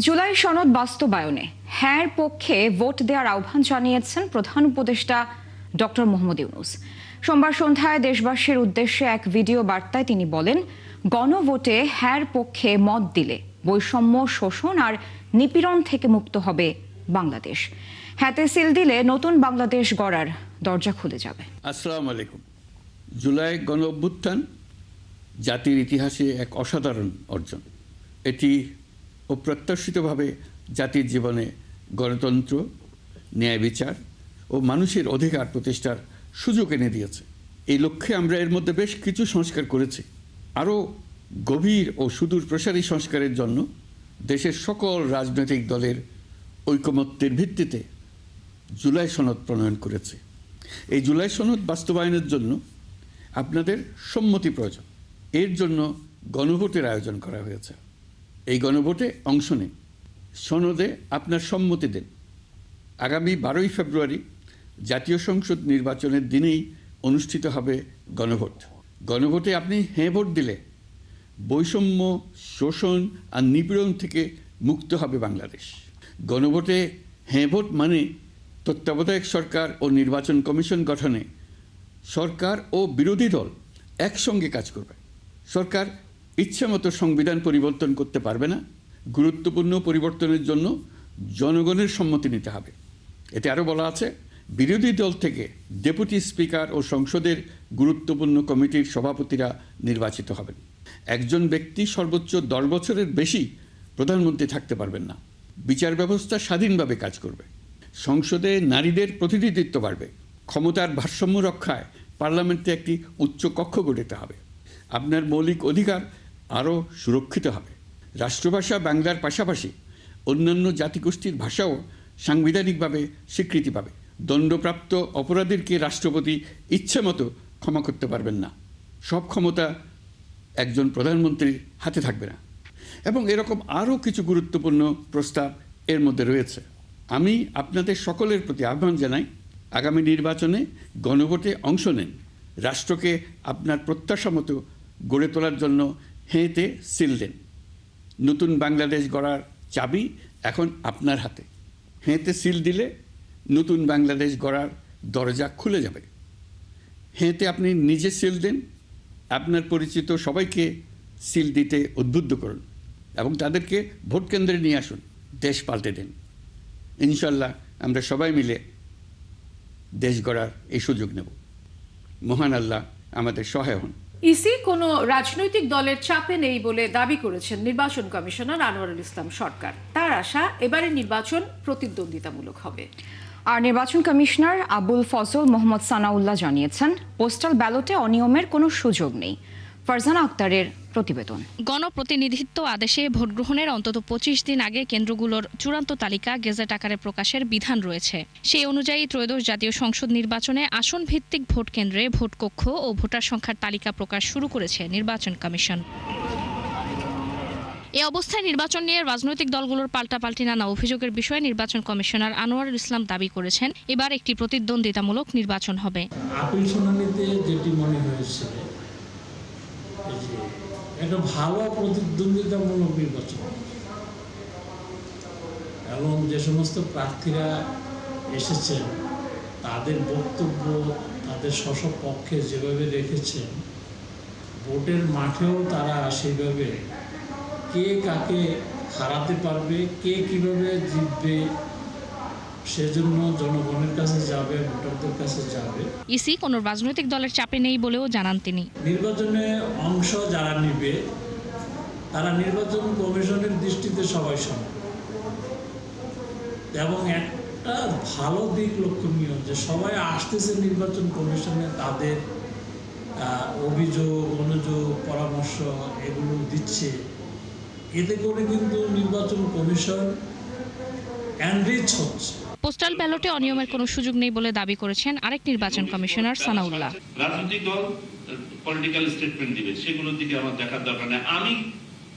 জুলাই সনদ বাস্তবায়নে হ্যাঁর পক্ষে ভোট দেওয়ার আহ্বান জানিয়েছেন প্রধান উপদেষ্টা ডক্টর মোহাম্মদ ইউনূস। সোমবার সন্ধ্যায় দেশবাসীর উদ্দেশ্যে এক ভিডিও বার্তায় তিনি বলেন, গণভোটে হ্যাঁর পক্ষে মত দিলে বৈষম্য, শোষণ আর নিপীড়ন থেকে মুক্ত হবে বাংলাদেশ। হ্যাঁতে সিল দিলে নতুন বাংলাদেশ গড়ার দরজা খুলে যাবে। আসসালামু আলাইকুম। জুলাই গণ অভ্যুত্থান জাতির ইতিহাসে এক অসাধারণ অর্জন। এটি অপ্রত্যাশিতভাবে জাতির জীবনে গণতন্ত্র, ন্যায় বিচার ও মানুষের অধিকার প্রতিষ্ঠার সুযোগ এনে দিয়েছে। এই লক্ষ্যে আমরা এর মধ্যে বেশ কিছু সংস্কার করেছি। আরও গভীর ও সুদূর প্রসারী সংস্কারের জন্য দেশের সকল রাজনৈতিক দলের ঐকমত্যের ভিত্তিতে জুলাই সনদ প্রণয়ন করেছে। এই জুলাই সনদ বাস্তবায়নের জন্য আপনাদের সম্মতি প্রয়োজন। এর জন্য গণভোটের আয়োজন করা হয়েছে। এই গণভোটে অংশ নিন, সনদে আপনার সম্মতি দেন। আগামী 12ই ফেব্রুয়ারি জাতীয় সংসদ নির্বাচনের দিনেই অনুষ্ঠিত হবে গণভোট। গণভোটে আপনি হ্যাঁ ভোট দিলে বৈষম্য, শোষণ আর নিপীড়ন থেকে মুক্ত হবে বাংলাদেশ। গণভোটে হ্যাঁ ভোট মানে তত্ত্বাবধায়ক সরকার ও নির্বাচন কমিশন গঠনে সরকার ও বিরোধী দল একসঙ্গে কাজ করবে। সরকার ইচ্ছামতো সংবিধান পরিবর্তন করতে পারবে না। গুরুত্বপূর্ণ পরিবর্তনের জন্য জনগণের সম্মতি নিতে হবে। এতে আরও বলা আছে, বিরোধী দল থেকে ডেপুটি স্পিকার ও সংসদের গুরুত্বপূর্ণ কমিটির সভাপতিরা নির্বাচিত হবেন। একজন ব্যক্তি সর্বোচ্চ 10 বছরের বেশি প্রধানমন্ত্রী থাকতে পারবেন না। বিচার ব্যবস্থা স্বাধীনভাবে কাজ করবে। সংসদে নারীদের প্রতিনিধিত্ব বাড়বে। ক্ষমতার ভারসাম্য রক্ষায় পার্লামেন্টে একটি উচ্চ কক্ষ গঠিত হবে। আপনার মৌলিক অধিকার আরও সুরক্ষিত হবে। রাষ্ট্রভাষা বাংলার পাশাপাশি অন্যান্য জাতিগোষ্ঠীর ভাষাও সাংবিধানিকভাবে স্বীকৃতি পাবে। দণ্ডপ্রাপ্ত অপরাধীকে রাষ্ট্রপতি ইচ্ছামতো ক্ষমা করতে পারবেন না। সব ক্ষমতা একজন প্রধানমন্ত্রীর হাতে থাকবে না। এবং এরকম আরও কিছু গুরুত্বপূর্ণ প্রস্তাব এর মধ্যে রয়েছে। আমি আপনাদের সকলের প্রতি আহ্বান জানাই, আগামী নির্বাচনে গণভোটে অংশ নেন। রাষ্ট্রকে আপনার প্রত্যাশা মতো গড়ে তোলার জন্য হেঁতে সিল দেন। নতুন বাংলাদেশ গড়ার চাবি এখন আপনার হাতে। হেঁতে সিল দিলে নতুন বাংলাদেশ গড়ার দরজা খুলে যাবে। হেঁতে আপনি নিজে সিল দেন, আপনার পরিচিত সবাইকে সিল দিতে উদ্বুদ্ধ করুন এবং তাদেরকে ভোট কেন্দ্রে নিয়ে আসুন। দেশ পাল্টে দিন। ইনশাল্লাহ আমরা সবাই মিলে দেশ গড়ার এই সুযোগ নেব। মহান আল্লাহ আমাদের সহায় হন। ইসি কোনো রাজনৈতিক দলের চাপে নেই বলে দাবি করেছেন নির্বাচন কমিশনার আনোয়ারুল ইসলাম সরকার। তার আশা, এবারের নির্বাচন প্রতিদ্বন্দ্বিতামূলক হবে। আর নির্বাচন কমিশনার আবুল ফজল মোহাম্মদ সানাউল্লাহ জানিয়েছেন, পোস্টাল ব্যালটে অনিয়মের কোনো সুযোগ নেই। ফারজানা আক্তারের প্রতিবেদন। গণপ্রতিনিধিত্ব আদেশে ভোট গ্রহণের অন্তত 25 দিন আগে কেন্দ্রগুলোর চূড়ান্ত তালিকা গেজেট আকারে প্রকাশের বিধান রয়েছে। সেই অনুযায়ী ত্রয়োদশ জাতীয় সংসদ নির্বাচনে আসন ভিত্তিক ভোট কেন্দ্রে ভোট কক্ষ ও ভোটার সংখ্যার তালিকা প্রকাশ শুরু করেছে নির্বাচন কমিশন। এ অবস্থায় নির্বাচন নিয়ে রাজনৈতিক দলগুলোর পাল্টাপাল্টি নানা অভিযোগের বিষয়ে নির্বাচন কমিশনার আনোয়ারুল ইসলাম দাবি করেছেন, এবার একটি প্রতিদ্বন্দ্বিতামূলক নির্বাচন হবে। আপিল শুনানিতে যেটি মনে হয়েছে একটা ভালো প্রতিদ্বন্দ্বিতামূলক নির্বাচন, এবং যে সমস্ত প্রার্থীরা এসেছেন তাদের বক্তব্য, তাদের স্ব পক্ষে যেভাবে রেখেছেন, ভোটের মাঠেও তারা সেইভাবে কে কাকে হারাতে পারবে, কে কিভাবে জিতবে, সেজন্য জনগণের কাছে যাবে, ভোটারদের কাছে যাবে। ইসি কোনো রাজনৈতিক দলের চাপে নেই বলেও জানান তিনি। নির্বাচনে অংশ যারা নিবে তারা নির্বাচন কমিশনের দৃষ্টিতে সবাই সমান, এবং একটা ভালো দিক লক্ষণীয় যে সবাই আসতেছে নির্বাচন কমিশনে, তাদের অভিযোগ, অনুযোগ, পরামর্শ এগুলো দিচ্ছে। এতে করে কিন্তু নির্বাচন কমিশন এনরিচ হচ্ছে। পোস্টাল ব্যালটে অনিয়মের কোনো সুযোগ নেই বলে দাবি করেছেন আরেক নির্বাচন কমিশনার সানাউল্লাহ। রাজনৈতিক দল পলিটিক্যাল স্টেটমেন্ট দিবে, সেগুলোর দিকে আমার দেখার দরকার নেই।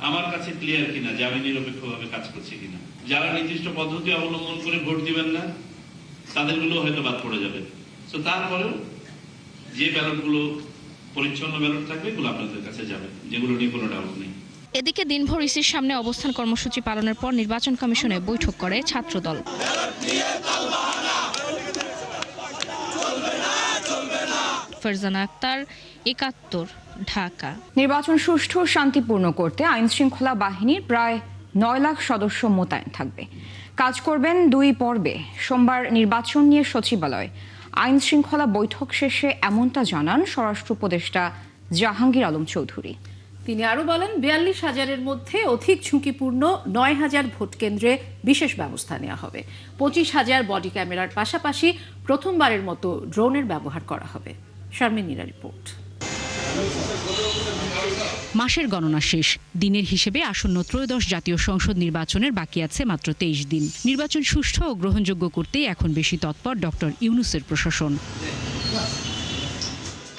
আমার কাছে ক্লিয়ার কিনা যে আমি নিরপেক্ষভাবে কাজ করছি কিনা। যারা নির্দিষ্ট পদ্ধতি অবলম্বন করে ভোট দিবেন না তাদেরগুলো হয়তো বাদ পড়ে যাবে। তো তারপরেও যে ব্যালটগুলো পরিচ্ছন্ন ব্যালট থাকবে এগুলো আপনাদের কাছে যাবে, যেগুলো নিয়ে কোনো ডাউট নেই। এদিকে দিনভর ইসির সামনে অবস্থান কর্মসূচি পালনের পর নির্বাচন কমিশনে বৈঠক করে ছাত্রদল। ফারজানা আক্তার, ৭১, ঢাকা। নির্বাচন সুষ্ঠু ও শান্তিপূর্ণ করতে আইন শৃঙ্খলা বাহিনীর প্রায় ৯ লাখ সদস্য মোতায়েন থাকবে। কাজ করবেন ২ পর্বে। সোমবার নির্বাচন নিয়ে সচিবালয় আইন শৃঙ্খলা বৈঠক শেষে এমনটা জানান স্বরাষ্ট্র উপদেষ্টা জাহাঙ্গীর আলম চৌধুরী। তিনি আরো বলেন ৪২,০০০-এর মধ্যে অধিক ঝুঁকিপূর্ণ ৯,০০০ ভোট কেন্দ্রে বিশেষ ব্যবস্থা নেওয়া হবে। ২৫,০০০ বডি ক্যামেরার পাশাপাশি প্রথমবারের মতো ড্রোনের ব্যবহার করা হবে। শারমিন নীরা রিপোর্ট। মাসের গণনা শেষ। দিনের হিসেবে আসন্ন ত্রয়োদশ জাতীয় সংসদ নির্বাচনের বাকি আছে মাত্র ২৩ দিন। নির্বাচন সুষ্ঠু ও গ্রহণযোগ্য করতেই এখন বেশি তৎপর ডক্টর ইউনূসের প্রশাসন।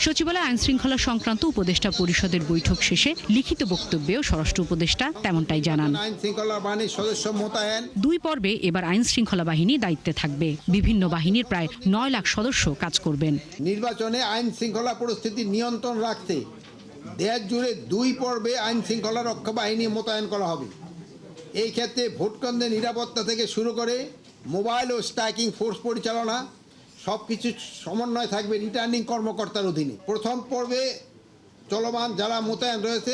সচিবালয় আইন শৃঙ্খলা সংক্রান্ত উপদেষ্টা পরিষদের বৈঠক শেষে লিখিত বক্তব্যেও স্বরাষ্ট্র উপদেষ্টা তেমনটাই জানান। আইন শৃঙ্খলা বাহিনীর সদস্য মোতায়েন ২ পর্বে এবার আইন শৃঙ্খলা বাহিনী দায়িত্বে থাকবে। বিভিন্ন বাহিনীর প্রায় ৯ লাখ সদস্য কাজ করবেন। নির্বাচনে আইন শৃঙ্খলা পরিস্থিতি নিয়ন্ত্রণ রাখতে দেশ জুড়ে ২ পর্বে আইন শৃঙ্খলা রক্ষা বাহিনী মোতায়েন করা হবে। এই ক্ষেত্রে ভোটকেন্দ্রের নিরাপত্তা থেকে শুরু করে মোবাইল ও স্ট্রাইকিং ফোর্স পরিচালনা সবকিছু সমন্বয় থাকবে রিটার্নিং কর্মকর্তার অধীনে। প্রথম পর্বে চলমান যারা মোতায়েন রয়েছে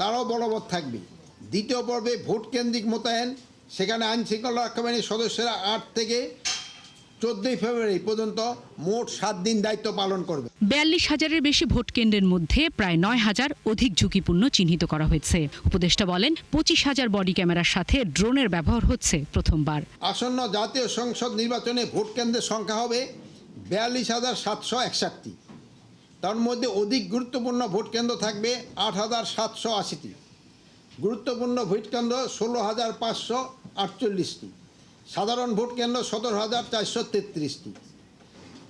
তারাও বলবৎ থাকবে। দ্বিতীয় পর্বে ভোট কেন্দ্রিক মোতায়েন, সেখানে আইন শৃঙ্খলা রক্ষা বাহিনীর সদস্যরা ৮ থেকে ১৪ ফেব্রুয়ারি পর্যন্ত মোট ৭ দিন দায়িত্ব পালন করবে। ৪২,০০০-এর বেশি ভোট কেন্দ্রের মধ্যে প্রায় ৯,০০০ অধিক ঝুঁকিপূর্ণ চিহ্নিত করা হয়েছে। উপদেষ্টা বলেন ২৫,০০০ বডি ক্যামেরার সাথে ড্রোনের ব্যবহার হচ্ছে প্রথমবার। আসন্ন জাতীয় সংসদ নির্বাচনে ভোট কেন্দ্রের সংখ্যা হবে ৪২,৭৬১টি। তার মধ্যে অধিক গুরুত্বপূর্ণ ভোট কেন্দ্র থাকবে ৮,৭৮০টি। গুরুত্বপূর্ণ ভোট কেন্দ্র ১৬,৫৪৮টি। সাধারণ ভোট কেন্দ্র ১৭,৪৩৩টি।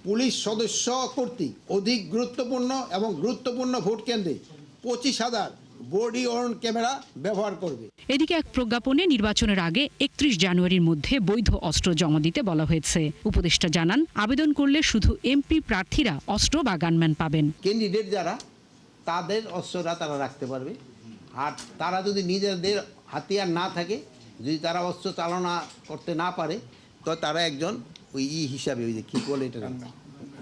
পুলিশ সদস্য কর্তৃক অধিক গুরুত্বপূর্ণ এবং গুরুত্বপূর্ণ ভোট কেন্দ্রে ২৫,০০০ বডি ওয়ার্ন ক্যামেরা ব্যবহার করবে। এদিকে এক প্রজ্ঞাপনে নির্বাচনের আগে ৩১ জানুয়ারির মধ্যে বৈধ অস্ত্র জমা দিতে বলা হয়েছে। উপদেষ্টা জানান আবেদন করলে শুধু এমপি প্রার্থীরা অস্ত্র বা গানম্যান পাবেন। ক্যান্ডিডেট যারা তাদের অস্ত্রটা তারা রাখতে পারবে। আর তারা যদি নিজেদের হাতিয়ার না থাকে, যদি তারা অস্ত্র চালনা করতে না পারে, তো তারা একজন ওই হিসাবে ওই যে কী বলে এটা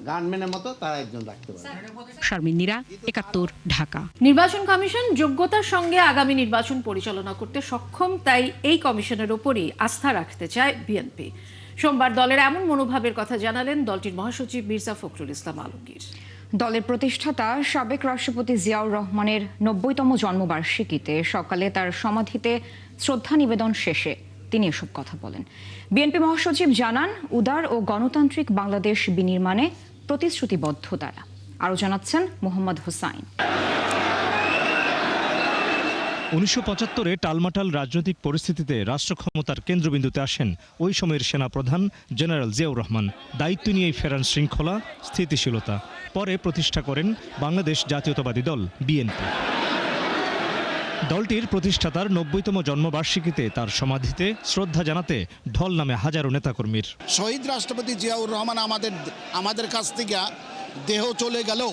গানম্যানের মতো তারা একজন রাখতে পারে। শারমিন নীরা, ৭১, ঢাকা। নির্বাচন কমিশন যোগ্যতার সঙ্গে আগামী নির্বাচন পরিচালনা করতে সক্ষম, তাই এই কমিশনের ওপরই আস্থা রাখতে চায় বিএনপি। সোমবার দলের এমন মনোভাবের কথা জানালেন দলটির মহাসচিব মির্জা ফখরুল ইসলাম আলমগীর। দলের প্রতিষ্ঠাতা সাবেক রাষ্ট্রপতি জিয়াউর রহমানের ৯০তম জন্মবার্ষিকীতে সকালে তার সমাধিতে শ্রদ্ধা নিবেদন শেষে তিনি এসব কথা বলেন। বিএনপি মহাসচিব জানান উদার ও গণতান্ত্রিক বাংলাদেশ বিনির্মাণে প্রতিশ্রুতিবদ্ধ তারা। আরও জানাচ্ছেন মোহাম্মদ হোসাইন। ১৯৭৫-এ টালমাটাল রাজনৈতিক পরিস্থিতিতে রাষ্ট্র ক্ষমতার কেন্দ্রবিন্দুতে আসেন ওই সময়ের সেনাপ্রধান জেনারেল জিয়াউর রহমান। দায়িত্ব নিয়েই ফেরান শৃঙ্খলা, স্থিতিশীলতা। পরে প্রতিষ্ঠা করেন বাংলাদেশ জাতীয়তাবাদী দল বিএনপি। দলটির প্রতিষ্ঠাতার ৯০তম জন্মবার্ষিকীতে তার সমাধিতে শ্রদ্ধা জানাতে ঢল নামে হাজারো নেতাকর্মীর। শহীদ রাষ্ট্রপতি জিয়াউর রহমান আমাদের কাছ থেকে দেহ চলে গেলেও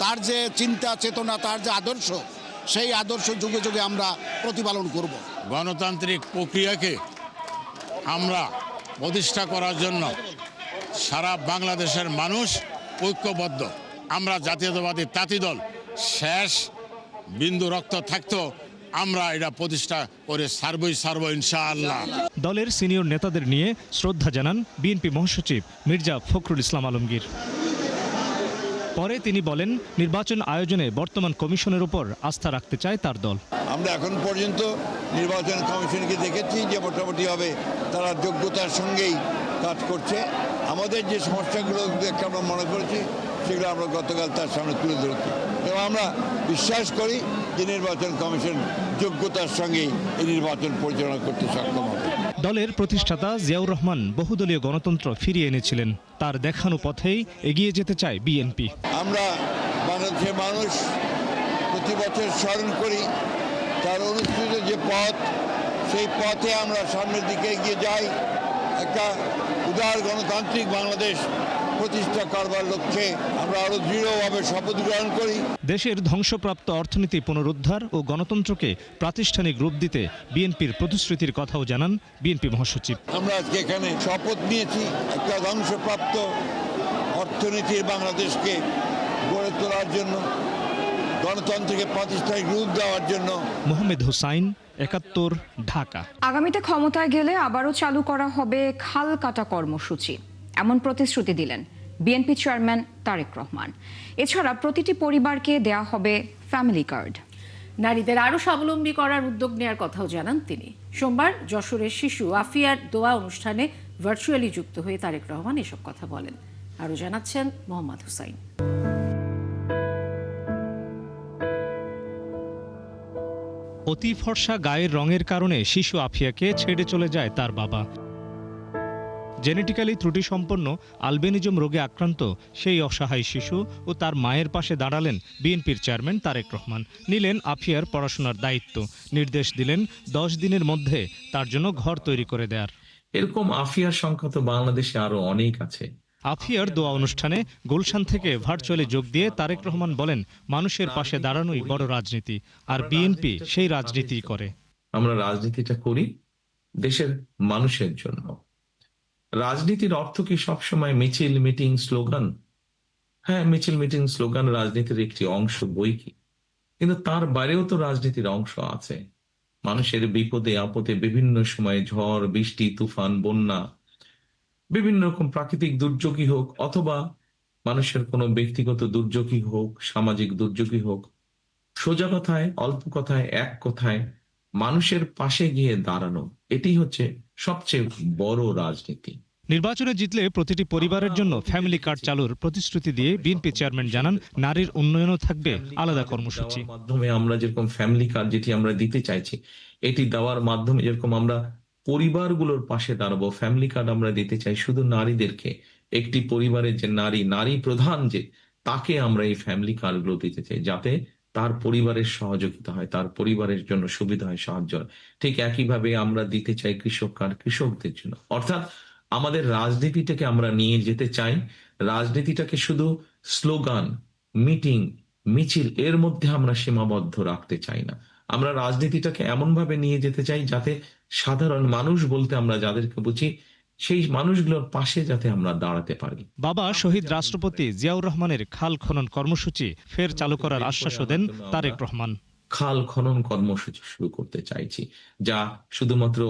তার যে চিন্তা চেতনা, তার যে আদর্শ, সেই আদর্শ যুগে যুগে আমরা প্রতিপালন করব। গণতান্ত্রিক প্রক্রিয়াকে আমরা প্রতিষ্ঠা করার জন্য সারা বাংলাদেশের মানুষ ঐক্যবদ্ধ। আমরা জাতীয়তাবাদী তাঁতি দল শেষ বিন্দু রক্ত থাকতো আমরা এটা প্রতিষ্ঠা করে সারব ইনশাআল্লাহ। দলের সিনিয়র নেতাদের নিয়ে শ্রদ্ধা জানান বিএনপি মহাসচিব মির্জা ফখরুল ইসলাম আলমগীর। পরে তিনি বলেন নির্বাচন আয়োজনে বর্তমান কমিশনের উপর আস্থা রাখতে চায় তার দল। আমরা এখন পর্যন্ত নির্বাচন কমিশনকে দেখেছি যে মোটামুটিভাবে তারা যোগ্যতার সঙ্গেই কাজ করছে। আমাদের যে সমস্যাগুলো আমরা মনে করেছি সেগুলো আমরা গতকাল তার সামনে তুলে ধরেছি এবং আমরা বিশ্বাস করি যে নির্বাচন কমিশন যোগ্যতার সঙ্গে এই নির্বাচন পরিচালনা করতে সক্ষম হবে। দলের প্রতিষ্ঠাতা জিয়াউর রহমান বহুদলীয় গণতন্ত্র ফিরিয়ে এনেছিলেন। তার দেখানো পথেই এগিয়ে যেতে চায় বিএনপি। আমরা বাংলাদেশের মানুষ প্রতি বছর স্মরণ করি তার অনুষ্ঠিত যে পথ, সেই পথে আমরা সামনের দিকে এগিয়ে যাই। একটা উদার গণতান্ত্রিক বাংলাদেশ প্রতিষ্ঠা করবার লক্ষ্যে আমরা আরো দৃঢ়ভাবে শপথ গ্রহণ করি। দেশের ধ্বংসপ্রাপ্ত অর্থনীতি পুনরুদ্ধার ও গণতন্ত্রকে প্রাতিষ্ঠানিক রূপ দিতে বিএনপির প্রতিশ্রুতির কথাও জানান বিএনপি মহাসচিব। আমরা আজকে এখানে শপথ নিয়েছি একটা ধ্বংসপ্রাপ্ত অর্থনীতির বাংলাদেশকে গড়ে তোলার জন্য, গণতন্ত্রকে প্রাতিষ্ঠানিক রূপ দেওয়ার জন্য। মোহাম্মদ হুসাইন, ৭১, ঢাকা। আগামীতে ক্ষমতায় গেলে আবারও চালু করা হবে খাল কাটা কর্মসূচি, এমন প্রতিশ্রুতি দিলেন বিএনপি চেয়ারম্যান তারেক রহমান। এছাড়া প্রতিটি পরিবারকে দেয়া হবে ফ্যামিলি কার্ড। নারীদের আরও স্বাবলম্বী করার উদ্যোগ নেওয়ার কথাও জানান তিনি। সোমবার যশোরের শিশু আফিয়ার দোয়া অনুষ্ঠানে ভার্চুয়ালি যুক্ত হয়ে তারেক রহমান এসব কথা বলেন। আরও জানাচ্ছেন মোহাম্মদ হুসাইন। অতি ফর্সা গায়ের রঙের কারণে শিশু আফিয়াকে ছেড়ে চলে যায় তার বাবা। জেনেটিক্যালি ত্রুটিসম্পন্ন আলবেনিজম রোগে আক্রান্ত সেই অসহায় শিশু ও তার মায়ের পাশে দাঁড়ালেন বিএনপির চেয়ারম্যান তারেক রহমান। নিলেন আফিয়ার পড়াশোনার দায়িত্ব, নির্দেশ দিলেন 10 দিনের মধ্যে তার জন্য ঘর তৈরি করে দেয়ার। এরকম আফিয়ার সংখ্যা তো বাংলাদেশে আরো অনেক আছে। আফিয়ার দোয়া অনুষ্ঠানে গুলশান থেকে ভার্চুয়ালি যোগ দিয়ে তারেক রহমান বলেন, মানুষের পাশে দাঁড়ানোই বড় রাজনীতি, আর বিএনপি সেই রাজনীতি করে। আমরা রাজনীতিটা করি দেশের মানুষের জন্য। রাজনীতির অর্থ কি সবসময় মিছিল, মিটিং, স্লোগান? হ্যাঁ, মিছিল, মিটিং, স্লোগান রাজনীতির একটি অংশ বই কি, কিন্তু তার বাইরেও তো রাজনীতির অংশ আছে। মানুষের বিপদে আপদে বিভিন্ন সময়ে ঝড়, বৃষ্টি, তুফান, বন্যা, বিভিন্ন রকম প্রাকৃতিক দুর্যোগই হোক অথবা মানুষের কোনো ব্যক্তিগত দুর্যোগই হোক, সামাজিক দুর্যোগই হোক, সোজা কথায়, অল্প কথায়, এক কথায় মানুষের পাশে গিয়ে দাঁড়ানো, এটি হচ্ছে সবচেয়ে বড় রাজনীতি। নির্বাচনে জিতলে প্রতিটি পরিবারের জন্য ফ্যামিলি কার্ড চালুর প্রতিশ্রুতি দিয়ে বিএনপি চেয়ারম্যান জানান, নারীর উন্নয়নও থাকবে আলাদা কর্মসূচি। মাধ্যমে আমরা যেরকম ফ্যামিলি কার্ড যেটি আমরা দিতে চাইছি, এটি দেওয়ার মাধ্যমে যেরকম আমরা পরিবারগুলোর পাশে দাঁড়াবো, ফ্যামিলি কার্ড আমরা দিতে চাই শুধু নারীদেরকে। একটি পরিবারের যে নারী প্রধান যে, তাকে আমরা এই ফ্যামিলি কার্ডগুলো দিতে চাই, যাতে তার পরিবারের সহযোগিতা হয়, তার পরিবারের জন্য সুবিধা হয়, সাহায্য হয়। ঠিক একইভাবে আমরা দিতে চাই কৃষক কার্ড কৃষকদের জন্য। অর্থাৎ আমাদের রাজনীতিটাকে আমরা নিয়ে যেতে চাই, রাজনীতিটাকে শুধু স্লোগান, মিটিং, মিছিল এর মধ্যে আমরা সীমাবদ্ধ রাখতে চাই না। আমরা রাজনীতিটাকে এমন ভাবে নিয়ে যেতে চাই যাতে সাধারণ মানুষ বলতে আমরা যাদেরকে বুঝি, সেই মানুষগুলোর পাশে যাতে আমরা দাঁড়াতে পারি। বাবা শহীদ রাষ্ট্রপতি জিয়াউর রহমানের খাল খনন কর্মসূচি ফের চালু করার আশ্বাসও দেন তারেক রহমান। খাল খনন কর্মসূচি শুরু করতে চাইছি, যা শুধুমাত্র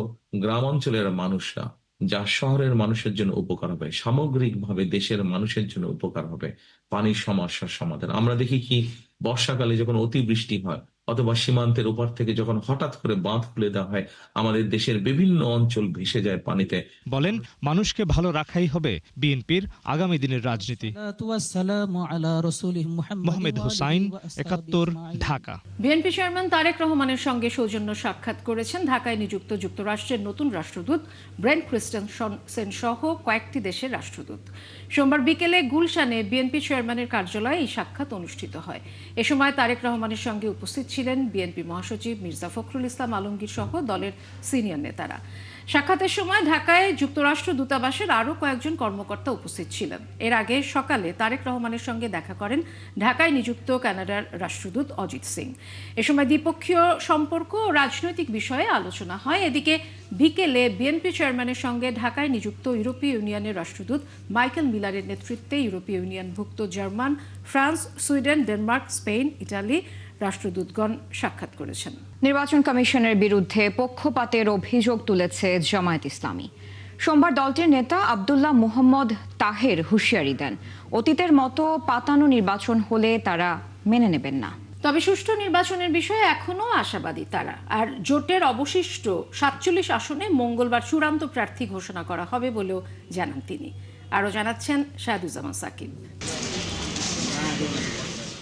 গ্রাম অঞ্চলের মানুষরা, যা শহরের মানুষের জন্য উপকার হবে, সামগ্রিকভাবে দেশের মানুষের জন্য উপকার হবে। পানির সমস্যার সমাধান আমরা দেখি কি, বর্ষাকালে যখন অতিবৃষ্টি হয় অথবা সীমান্তের উপর থেকে যখন হঠাৎ করে বাঁধ খুলে দেওয়া হয়, আমাদের দেশের বিভিন্ন অঞ্চল ভেসে যায় পানিতে। বলেন, মানুষকে ভালো রাখাই হবে বিএনপির আগামী দিনের রাজনীতি। মোহাম্মদ হুসাইন, ৭১, ঢাকা। বিএনপি চেয়ারম্যান তারেক রহমানের সঙ্গে সৌজন্য সাক্ষাৎ করেছেন ঢাকায় নিযুক্ত যুক্তরাষ্ট্রের নতুন রাষ্ট্রদূত ব্রেন্ট ক্রিস্টেনসেন সহ কয়েকটি দেশের রাষ্ট্রদূত। সোমবার বিকেলে গুলশানে বিএনপি চেয়ারম্যানের কার্যালয়ে এই সাক্ষাৎ অনুষ্ঠিত হয়। এ সময় তারেক রহমানের সঙ্গে উপস্থিত ছিলেন বিএনপি মহাসচিব মির্জা ফখরুল ইসলাম আলমগীর সহ দলের সিনিয়র নেতারা। সাক্ষাতের সময় ঢাকায় যুক্তরাষ্ট্র দূতাবাসের আরও কয়েকজন কর্মকর্তা উপস্থিত ছিলেন। এর আগে সকালে তারেক রহমানের সঙ্গে দেখা করেন ঢাকায় নিযুক্ত কানাডার রাষ্ট্রদূত অজিত সিং। এ সময় দ্বিপক্ষীয় সম্পর্ক ও রাজনৈতিক বিষয়ে আলোচনা হয়। এদিকে বিকেলে বিএনপি চেয়ারম্যানের সঙ্গে ঢাকায় নিযুক্ত ইউরোপীয় ইউনিয়নের রাষ্ট্রদূত মাইকেল মিলারের নেতৃত্বে ইউরোপীয় ইউনিয়নভুক্ত German, France, Sweden, Denmark, Spain, Italy রাষ্ট্রদূতগণ সাক্ষাৎ করেছেন। নির্বাচন কমিশনের বিরুদ্ধে পক্ষপাতের অভিযোগ তুলেছে জামায়াত ইসলামী। সোমবার দলটির নেতা আব্দুল্লাহ মুহাম্মদ তাহের হুঁশিয়ারি দেন, অতীতের মতো পাতানো নির্বাচন হলে তারা মেনে নেবেন না। তবে সুষ্ঠু নির্বাচনের বিষয়ে এখনও আশাবাদী তারা। আর জোটের অবশিষ্ট 47 আসনে মঙ্গলবার চূড়ান্ত প্রার্থী ঘোষণা করা হবে বলেও জানান তিনি। আরও জানাচ্ছেন শাহাদুজ্জামান সাকিব।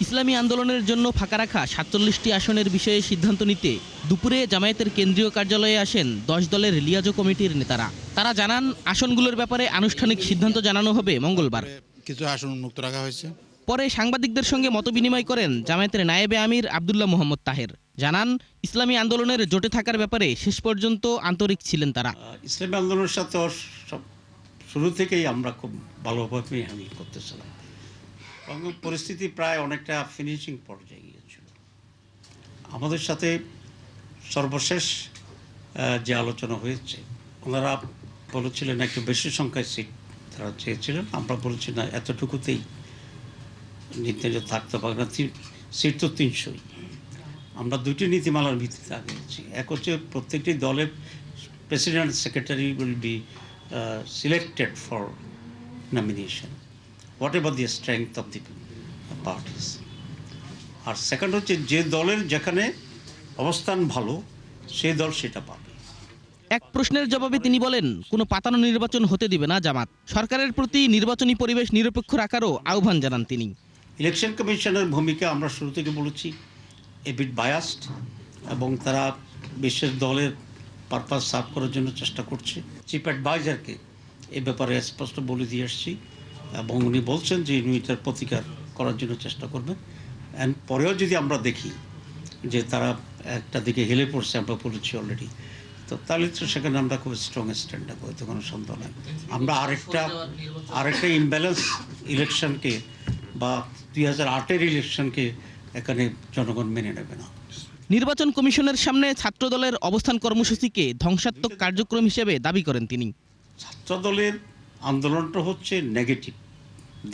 ইসলামী আন্দোলনের জন্য ফাঁকা রাখা 47টি আসনের বিষয়ে সিদ্ধান্ত নিতে দুপুরে জামায়াতের কেন্দ্রীয় কার্যালয়ে আসেন 10 দলের লিয়াজো কমিটির নেতারা। তারা জানান, আসনগুলোর ব্যাপারে আনুষ্ঠানিক সিদ্ধান্ত জানানো হবে মঙ্গলবার। কিছু আসন উন্মুক্ত রাখা হয়েছে। পরে সাংবাদিকদের সঙ্গে মতবিনিময় করেন জামায়াতের নায়েবে আমির আব্দুল্লাহ মুহাম্মদ তাহের। জানান, ইসলামী আন্দোলনের জোটে থাকার ব্যাপারে শেষ পর্যন্ত আন্তরিক ছিলেন তারা। ইসলামী আন্দোলনের সাথে শুরু থেকেই আমরা খুব ভালোভাবে হ্যান্ডেল করতেছিলাম এবং পরিস্থিতি প্রায় অনেকটা ফিনিশিং পর্যায়ে গিয়েছিল। আমাদের সাথে সর্বশেষ যে আলোচনা হয়েছে, ওনারা বলেছিলেন একটু বেশি সংখ্যায় সিট তারা চেয়েছিলেন, আমরা বলেছি না এতটুকুতেই নির্ধারিত থাকতে পারে না, সিট তো 300ই। আমরা দুটি নীতিমালার ভিত্তিতে আগিয়েছি। এক হচ্ছে প্রত্যেকটি দলের president secretary will be selected for nomination whatever the strength of the parties. আর সেকেন্ড হচ্ছে যে দলের যেখানে অবস্থান ভালো সেই দল সেটা পাবে। এক প্রশ্নের জবাবে তিনি বলেন, কোনো পাতানো নির্বাচন হতে দিবে না জামাত। সরকারের প্রতি নির্বাচনী পরিবেশ নিরপেক্ষ রাখারও আহ্বান জানান তিনি। ইলেকশন কমিশনের ভূমিকা আমরা শুরু থেকে বলেছি এ বিট বায়াসড, এবং তারা বিশেষ দলের পারপাস সার্ভ করার জন্য চেষ্টা করছে। চিফ অ্যাডভাইজারকে এ ব্যাপারে স্পষ্ট বলে দিয়ে আসছি এবং উনি বলছেন যে উনি এটার প্রতিকার করার জন্য চেষ্টা করবেন। অ্যান্ড পরেও যদি আমরা দেখি যে তারা একটা দিকে হেলে পড়ছে, আমরা বলেছি অলরেডি, তো তাহলে তো সেখানে আমরা খুব স্ট্রং স্ট্যান্ড নেবো, এতে কোনো সন্দেহ নেই। আমরা আরেকটা ইমব্যালেন্স ইলেকশনকে বা 2008-এর ইলেকশনকে এখানে জনগণ মেনে নেবে না। নির্বাচন কমিশনের সামনে ছাত্রদলের অবস্থান কর্মসূচিকে ধ্বংসাত্মক কার্যক্রম হিসেবে দাবি করেন তিনি। ছাত্রদলের আন্দোলনটা হচ্ছে নেগেটিভ,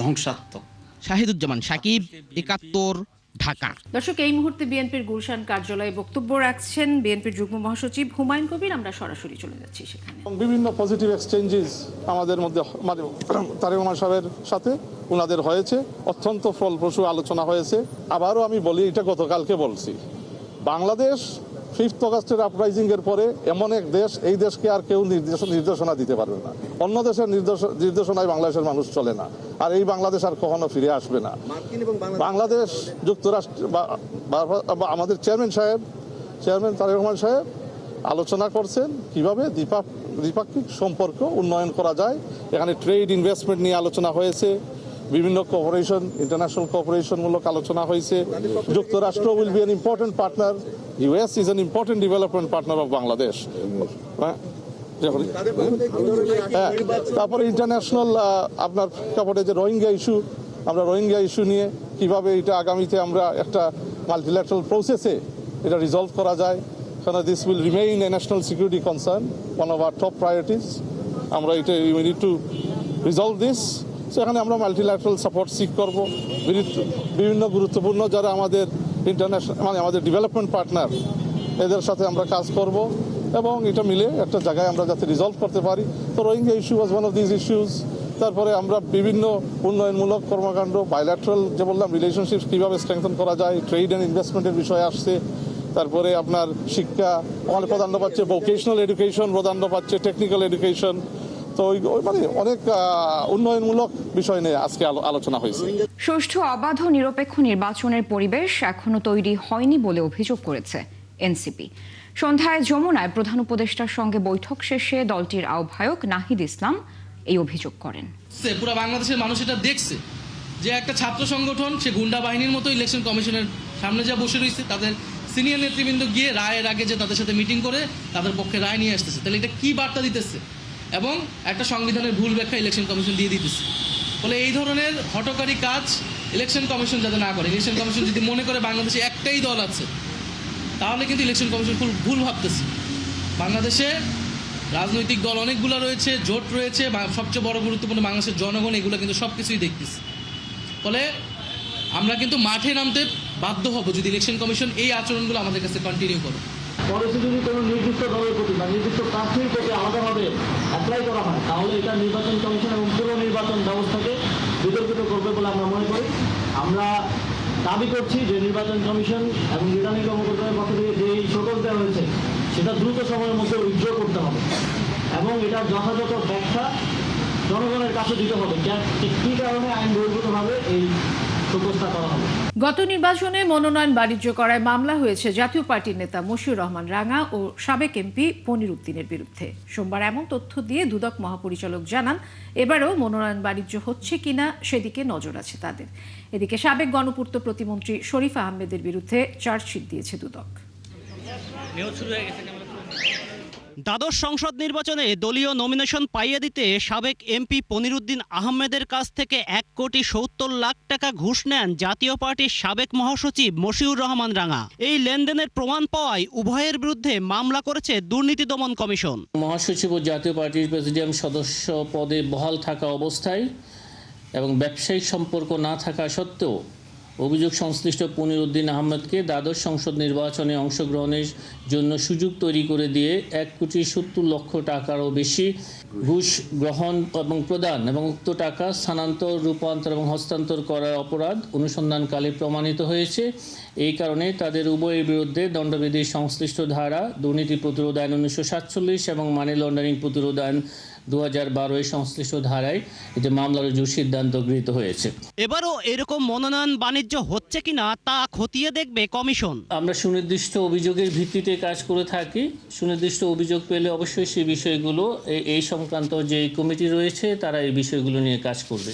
ধ্বংসাত্মক। শাহিদুজ্জামান সাকিব, ৭১, ঢাকা। দর্শক, এই মুহূর্তে বিএনপির গুলশান কার্যালয়ে বক্তব্য রাখছেন বিএনপির যুগ্ম মহাসচিব হুমায়ুন কবির। আমরা সরাসরি চলে যাচ্ছি সেখানে। বিভিন্ন পজিটিভ এক্সচেঞ্জেস আমাদের মধ্যে মানে তারেক রহমান সাহেবের সাথে ওনাদের হয়েছে, অত্যন্ত ফলপ্রসূ আলোচনা হয়েছে। আবারও আমি বলি, এটা গতকালকে বলছি, বাংলাদেশ 5th অগাস্টের আপরাইজিং এর পরে এমন এক দেশ, এই দেশকে আর কেউ নির্দেশনা দিতে পারবে না। অন্য দেশের নির্দেশনায় বাংলাদেশের মানুষ চলে না, আর এই বাংলাদেশ আর কখনো ফিরে আসবে না। বাংলাদেশ যুক্তরাষ্ট্র বা আমাদের চেয়ারম্যান তারেক রহমান সাহেব আলোচনা করছেন কিভাবে দ্বিপাক্ষিক সম্পর্ক উন্নয়ন করা যায়। এখানে ট্রেড ইনভেস্টমেন্ট নিয়ে আলোচনা হয়েছে, বিভিন্ন কোঅপারেশন, ইন্টারন্যাশনাল কোঅপারেশনমূলক আলোচনা হয়েছে। যুক্তরাষ্ট্র will be an important partner, US is an important development partner of Bangladesh. তারপরে ইন্টারন্যাশনাল আপনার কাপড়ে যে রোহিঙ্গা ইস্যু, আমরা রোহিঙ্গা ইস্যু নিয়ে কিভাবে এটা আগামীতে আমরা একটা মাল্টিল্যাটারাল প্রসেসে এটা রিজলভ করা যায়। কারণ this will remain a national security concern, one of our top priorities. আমরা এটা we need to resolve this. সেখানে আমরা মাল্টিল্যাটারাল সাপোর্ট সিক করব। বিভিন্ন গুরুত্বপূর্ণ যারা আমাদের ইন্টারন্যাশনাল মানে আমাদের ডেভেলপমেন্ট পার্টনার, এদের সাথে আমরা কাজ করব এবং এটা মিলে একটা জায়গায় আমরা যাতে রিজলভ করতে পারি। তো Rohingya issue was one of this issues. তারপরে আমরা বিভিন্ন উন্নয়নমূলক কর্মকাণ্ড, বাইল্যাটারাল যে বললাম রিলেশনশিপ কীভাবে স্ট্রেংথেন করা যায়, ট্রেড অ্যান্ড ইনভেস্টমেন্টের বিষয় আসছে। তারপরে আপনার শিক্ষা আমাদের প্রাধান্য পাচ্ছে, ভোকেশনাল এডুকেশন প্রাধান্য পাচ্ছে, টেকনিক্যাল এডুকেশন। তো মানে অনেক উন্নয়নমূলক বিষয় নিয়ে আজকে আলোচনা হয়েছে। সুষ্ঠু, অবাধ ও নিরপেক্ষ নির্বাচনের পরিবেশ এখনো তৈরি হয়নি বলে অভিযোগ করেছে এনসিপি। সন্ধ্যায় যমুনায় প্রধান উপদেষ্টার সঙ্গে বৈঠক শেষে দলটির আহ্বায়ক নাহিদ ইসলাম এই অভিযোগ করেন। পুরো বাংলাদেশের মানুষ এটা দেখছে যে একটা ছাত্র সংগঠন সে গুন্ডা বাহিনীর মতো ইলেকশন কমিশনের সামনে যা বসে রয়েছে, তাদের সিনিয়র নেতৃবৃন্দ গিয়ে রায়ের আগে যে তাদের সাথে মিটিং করে তাদের পক্ষে রায় নিয়ে আসতেছে। তাহলে এটা কি বার্তা দিতেছে? এবং একটা সংবিধানের ভুল ব্যাখ্যা ইলেকশন কমিশন দিয়ে দিতেছে। ফলে এই ধরনের হঠকারী কাজ ইলেকশন কমিশন যাতে না করে, ইলেকশন কমিশন যদি মনে করে বাংলাদেশে একটাই দল আছে, তাহলে কিন্তু ইলেকশন কমিশন ভুল ভাবতেছে। বাংলাদেশে রাজনৈতিক দল অনেকগুলো রয়েছে, জোট রয়েছে, সবচেয়ে বড় গুরুত্বপূর্ণ বাংলাদেশের জনগণ, এগুলো কিন্তু সব কিছুই দেখতেছে। ফলে আমরা কিন্তু মাঠে নামতে বাধ্য হব যদি ইলেকশন কমিশন এই আচরণগুলো আমাদের কাছে কন্টিনিউ করে। পলিসি যদি কোনো নির্দিষ্ট দলের প্রতি বা নির্দিষ্ট প্রার্থীর প্রতি আলাদাভাবে অ্যাপ্লাই করা হয়, তাহলে এটা নির্বাচন কমিশন এবং পুরো নির্বাচন ব্যবস্থাকে বিতর্কিত করবে বলে আমরা মনে করি। আমরা দাবি করছি যে নির্বাচন কমিশন এবং রিটার্নিং কর্মকর্তাদের পক্ষ থেকে যে এই শোকজ দেওয়া হয়েছে সেটা দ্রুত সময়ের মধ্যে উইথড্র করতে হবে এবং এটার যথাযথ ব্যাখ্যা জনগণের কাছে দিতে হবে কী কারণে আইন বহির্ভূতভাবে এই শোকজটা করা হবে। গত নির্বাচনে মনোনয়ন বাণিজ্য করায় মামলা হয়েছে জাতীয় পার্টির নেতা মশিউর রহমান রাঙা ও সাবেক এমপি পনির উদ্দিনের বিরুদ্ধে। সোমবার এমন তথ্য দিয়ে দুদক মহাপরিচালক জানান, এবারও মনোনয়ন বাণিজ্য হচ্ছে কিনা সেদিকে নজর আছে তাদের। এদিকে সাবেক গণপূর্ত প্রতিমন্ত্রী শরীফ আহমেদের বিরুদ্ধে চার্জশিট দিয়েছে দুদক। দ্বাদশ সংসদ নির্বাচনে দলীয় নমিনেশন পাইয়ে দিতে সাবেক এমপি পনিরুদ্দিন আহমেদের কাছ থেকে 1,70,00,000 টাকা ঘুষ নেন জাতীয় পার্টির সাবেক মহাসচিব মশিউর রহমান রাঙা। এই লেনদেনের প্রমাণ পাওয়ায় উভয়ের বিরুদ্ধে মামলা করেছে দুর্নীতি দমন কমিশন। মহাসচিব ও জাতীয় পার্টির প্রেসিডিয়াম সদস্য পদে বহাল থাকা অবস্থায় এবং ব্যবসায়িক সম্পর্ক না থাকা সত্ত্বেও অভিযোগ সংশ্লিষ্ট পনিরুদ্দিন আহমেদকে দ্বাদশ সংসদ নির্বাচনে অংশগ্রহণের জন্য সুযোগ তৈরি করে দিয়ে 1,70,00,000 টাকারও বেশি ঘুষ গ্রহণ এবং প্রদান এবং উক্ত টাকা স্থানান্তর, রূপান্তর এবং হস্তান্তর করার অপরাধ অনুসন্ধানকালে প্রমাণিত হয়েছে। এই কারণে তাদের উভয়ের বিরুদ্ধে দণ্ডবিধির সংশ্লিষ্ট ধারা, দুর্নীতি প্রতিরোধ আইন 1947 এবং মানি লন্ডারিং প্রতিরোধ আইন 2012 সংশ্লিষ্ট ধারায় এতে মামলা রুজুর সিদ্ধান্ত গৃহীত হয়েছে। এবারও এরকম মনোনয়ন বাণিজ্য হচ্ছে কিনা তা খতিয়ে দেখবে কমিশন। আমরা সুনির্দিষ্ট অভিযোগের ভিত্তিতে কাজ করে থাকি। সুনির্দিষ্ট অভিযোগ পেলে অবশ্যই সেই বিষয়গুলো এই সংক্রান্ত যে কমিটি রয়েছে তারা এই বিষয়গুলো নিয়ে কাজ করবে।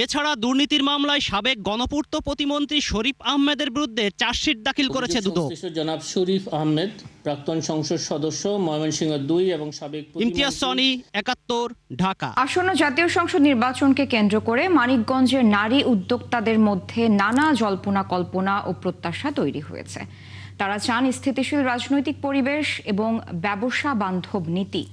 এছাড়া দুর্নীতির মামলায় সাবেক গণপূর্ত প্রতিমন্ত্রী শরীফ আহমেদের বিরুদ্ধে চার্জশিট দাখিল করেছে দুদক। জনাব শরীফ আহমেদ, প্রাক্তন সংসদ সদস্য, ময়মনসিংহ 2 এবং সাবেক ইমতিয়াজ সনি, 71, ঢাকা। আসন্ন জাতীয় সংসদ নির্বাচনকে কেন্দ্র করে মানিকগঞ্জের নারী উদ্যোক্তাদের মধ্যে নানা জল্পনা কল্পনা ও প্রত্যাশা তৈরি হয়েছে। তারা চান স্থিতিশীল রাজনৈতিক পরিবেশ এবং ব্যবসা বান্ধব নীতি।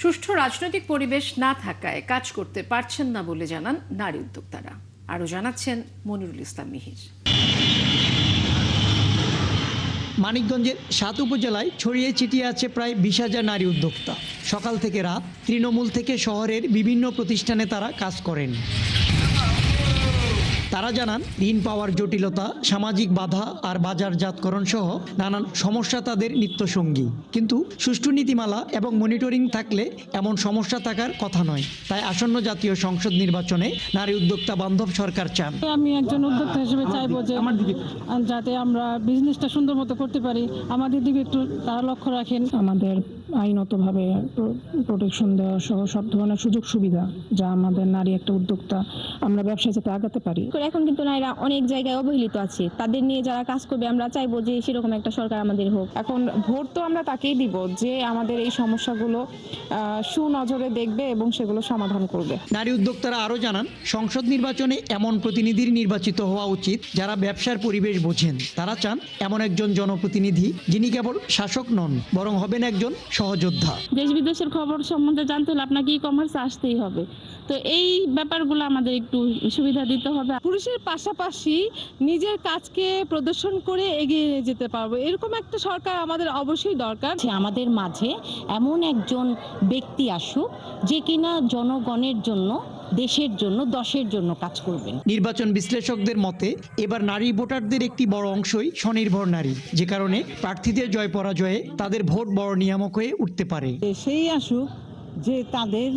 সুষ্ঠু রাজনৈতিক পরিবেশ না থাকায় কাজ করতে পারছেন না বলে জানান নারী উদ্যোক্তারা। আরও জানাচ্ছেন মনিরুল ইসলাম মিহির। মানিকগঞ্জের 7 উপজেলায় ছড়িয়ে ছিটিয়ে আছে প্রায় 20,000 নারী উদ্যোক্তা। সকাল থেকে রাত তৃণমূল থেকে শহরের বিভিন্ন প্রতিষ্ঠানে তারা কাজ করেন। তারা জানান ঋণ পাওয়ার জটিলতা, সামাজিক বাধা আর বাজারজাতকরণ সহ নানান সমস্যা তাদের নিত্যসঙ্গী। কিন্তু সুষ্ঠু নীতিমালা এবং মনিটরিং থাকলে এমন সমস্যা থাকার কথা নয়। তাই আসন্ন জাতীয় সংসদ নির্বাচনে নারী উদ্যোক্তা বান্ধব সরকার চান। আমি একজন উদ্যোক্তা হিসেবে চাইবো যে যাতে আমরা বিজনেসটা সুন্দর মতো করতে পারি, আমাদের দিকে একটু তারা লক্ষ্য রাখেন। আমাদের আইনতভাবে প্রোটেকশন দেওয়া সহ সব ধরনের সুযোগ সুবিধা যা আমাদের নারী একটা উদ্যোক্তা আমরা ব্যবসায় যাতে আগাতে পারি। এখন কিন্তু নারীরা অনেক জায়গায় অবহেলিত আছে, তাদের নিয়ে যারা কাজ করবে আমরা চাইবো যে সেরকম একটা সরকার আমাদের হোক। এখন ভোট তো আমরা তাকেই দিব যে আমাদের এই সমস্যাগুলো সুনজরে দেখবে এবং সেগুলো সমাধান করবে। নারী উদ্যোক্তারা আরও জানান সংসদ নির্বাচনে এমন প্রতিনিধির নির্বাচিত হওয়া উচিত যারা ব্যবসার পরিবেশ বোঝেন। তারা চান এমন একজন জনপ্রতিনিধি যিনি কেবল শাসক নন বরং হবেন একজন সহযোদ্ধা। দেশ বিদেশের খবর সম্বন্ধে জানতে হলে আপনাকে ই কমার্সে আসতেই হবে, তো এই ব্যাপারগুলো আমাদের একটু সুবিধা দিতে হবে। পুরুষের পাশাপাশি নিজের কাজকে প্রদর্শন করে এগিয়ে যেতে পারবো এরকম একটা সরকার আমাদের অবশ্যই দরকার। আমাদের মাঝে এমন একজন ব্যক্তি আসুক যে কিনা জনগণের জন্য, দেশের জন্য, দশের জন্য কাজ করবেন। নির্বাচন বিশ্লেষকদের মতে এবার নারী ভোটারদের একটি বড় অংশই স্বনির্ভর নারী, যে কারণে প্রার্থীদের জয় পরাজয়ে তাদের ভোট বড় নিয়ামক হয়ে উঠতে পারে। সেই আসুক যে তাদের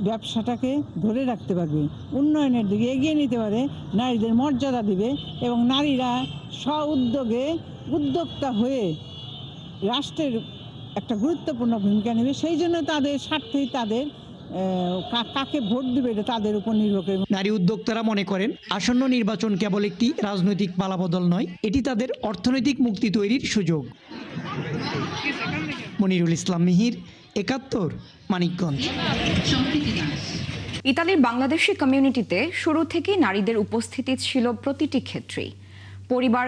ব্যবসাটাকে ধরে রাখতে পারবে, উন্নয়নের দিকে এগিয়ে নিতে পারে, নারীদের মর্যাদা দিবে এবং নারীরা স্ব-উদ্যোগে উদ্যোক্তা হয়ে রাষ্ট্রের একটা গুরুত্বপূর্ণ ভূমিকা নেবে। সেই জন্য তাদের স্বার্থেই তাদের কাকে ভোট দিবে এটা তাদের উপর নির্ভর করে। নারী উদ্যোক্তারা মনে করেন আসন্ন নির্বাচন কেবল একটি রাজনৈতিক পালাবদল নয়, এটি তাদের অর্থনৈতিক মুক্তি তৈরির সুযোগ। মনিরুল ইসলাম মিহির, 71, মানিকগঞ্জ। ইতালির বাংলাদেশি কমিউনিটিতে শুরু থেকেই নারীদের উপস্থিতি ছিল প্রতিটি ক্ষেত্রেই। পরিবার,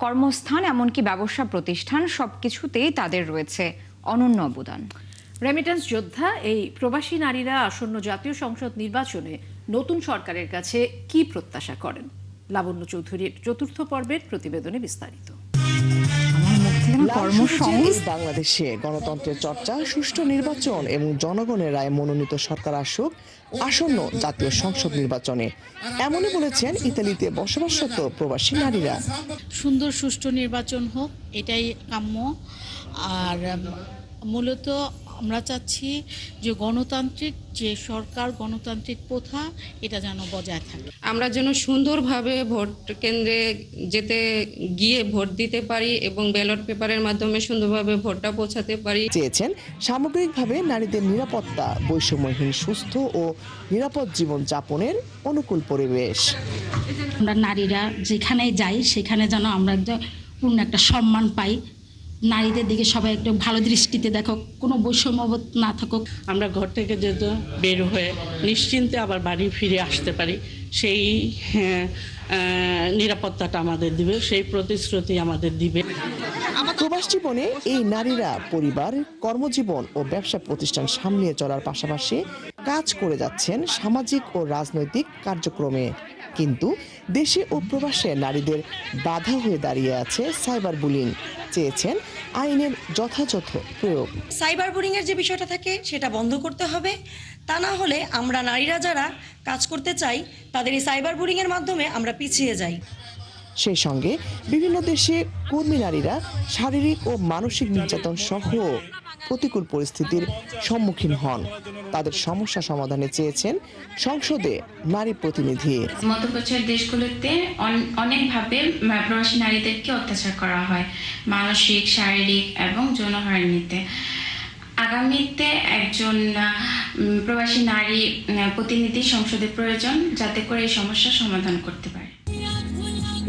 কর্মস্থান এমনকি ব্যবসা প্রতিষ্ঠান সবকিছুতেই তাদের রয়েছে অনন্য অবদান। রেমিটেন্স যোদ্ধা এই প্রবাসী নারীরা আসন্ন জাতীয় সংসদ নির্বাচনে নতুন সরকারের কাছে কি প্রত্যাশা করেন? লাবণ্য চৌধুরীর 4র্থ পর্বের প্রতিবেদনে বিস্তারিত। বাংলাদেশে গণতন্ত্রের চর্চা, সুষ্ঠু নির্বাচন এবং জনগণের রায়ে মনোনীত সরকার আসুক আসন্ন জাতীয় সংসদ নির্বাচনে, এমনই বলেছেন ইতালিতে বসবাসরত প্রবাসী নারীরা। সুন্দর সুষ্ঠু নির্বাচন হোক এটাই কাম্য। আর মূলত আমরা চাচ্ছি যে গণতান্ত্রিক যে সরকার, গণতান্ত্রিক প্রথা এটা যেন বজায় থাকে। আমরা যেন সুন্দরভাবে ভোট কেন্দ্রে যেতে গিয়ে ভোট দিতে পারি এবং ব্যালট পেপারের মাধ্যমে সুন্দরভাবে ভোটটা পৌঁছাতে পারি। চেয়েছেন সামগ্রিকভাবে নারীদের নিরাপত্তা, বৈষম্যহীন সুস্থ ও নিরাপদ জীবন যাপনের অনুকূল পরিবেশ। আমরা নারীরা যেখানে যাই সেখানে যেন আমরা পূর্ণ একটা সম্মান পাই, নারীদের দিকে সবাই একটু ভালো দৃষ্টিতে দেখো, কোনো বৈষম্যবোধ না থাকুক। আমরা ঘর থেকে যেহেতু বের হয়ে নিশ্চিন্তে আবার বাড়ি ফিরে আসতে পারি, সেই নিরাপত্তাটা আমাদের দিবে, সেই প্রতিশ্রুতি আমাদের দিবে। প্রবাস জীবনে এই নারীরা পরিবার, কর্মজীবন ও ব্যবসা প্রতিষ্ঠান সামলিয়ে চলার পাশাপাশি কাজ করে যাচ্ছেন সামাজিক ও রাজনৈতিক কার্যক্রমে। কিন্তু দেশে ও প্রবাসে নারীদের বাধা হয়ে দাঁড়িয়ে আছে সাইবার বুলিং। চেয়েছেন আইনের যথাযথ প্রয়োগ। সাইবার বুলিং এর যে বিষয়টা থাকে সেটা বন্ধ করতে হবে, তা না হলে আমরা নারীরা যারা কাজ করতে চাই তাদের এই সাইবার বুলিং এর মাধ্যমে আমরা পিছিয়ে যাই। সেই সঙ্গে বিভিন্ন দেশে কর্মী নারীরা শারীরিক ও মানসিক নির্যাতন সহ প্রতিকূল পরিস্থিতির সম্মুখীন হন। তাদের সমস্যা সমাধানে চেয়েছেন সংসদে নারী প্রতিনিধি। মধ্যপ্রাচ্যের দেশগুলোতে অনেকভাবে প্রবাসী নারীদেরকে অত্যাচার করা হয়, মানসিক, শারীরিক এবং যৌন হয়রানিতে। আগামীতে একজন প্রবাসী নারী প্রতিনিধি সংসদে প্রয়োজন, যাতে করে এই সমস্যার সমাধান করতে পারে।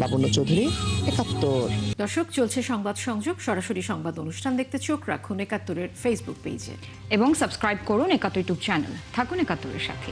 লাবণ্য চৌধুরী, ৭১। দর্শক, চলছে সংবাদ সংযোগ। সরাসরি সংবাদ অনুষ্ঠান দেখতে চোখ রাখুন ৭১-এর ফেসবুক পেজে এবং সাবস্ক্রাইব করুন ৭১ ইউটিউব চ্যানেল। থাকুন ৭১-এর সাথে।